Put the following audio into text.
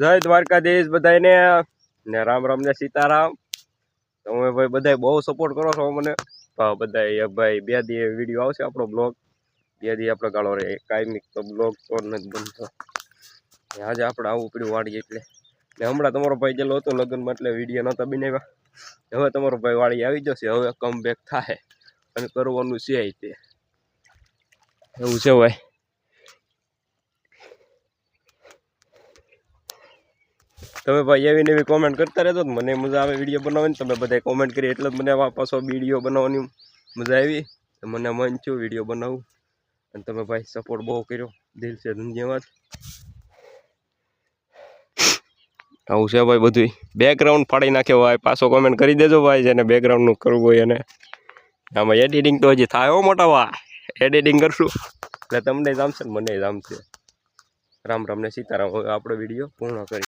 જય દ્વારકાધીશ બધાને ને રામ રામ ને સીતારામ. તમે ભાઈ બધા બહુ સપોર્ટ કરો છો મને. બધા ભાઈ 2 દી વિડીયો આવશે આપણો બ્લોગ. 2 દી આપણે ગાળો રે કાયમિક તો બ્લોગ તો નથી બનતો. આજે આપણે આવું પડ્યું વાડી એટલે ને હમણાં તમારો ભાઈ ગયેલો હતો લગ્નમાં એટલે વિડીયો નહોતા બનાવ્યા. હવે તમારો ભાઈ વાડી આવી જશે. હવે કમબેક થાય અને કરવાનું છે તે એવું છે ભાઈ. તમે ભાઈ એવી નવી કોમેન્ટ કરતા રહેજો મને મજા આવે વિડીયો બનાવવાની. તમે બધા કોમેન્ટ કરી એટલે જ મને પાછો વિડીયો બનાવવાની મજા આવી. મને મન થયું વિડીયો બનાવું અને તમે ભાઈ સપોર્ટ બહુ કર્યો, દિલ સે ધન્યવાદ. આવું છે ભાઈ બધું. બેકગ્રાઉન્ડ ફાડી નાખ્યો ભાઈ, પાછો કોમેન્ટ કરી દેજો ભાઈ જેને બેકગ્રાઉન્ડનું કરવું હોય એને. આમાં એડિટિંગ તો હજી થાય હો મોટા ભાઈ, એડિટિંગ કરશું એટલે તમને જામશે ને મને જામશે. રામ રામ ને સીતારામ. હવે આપણે વિડીયો પૂર્ણ કરી.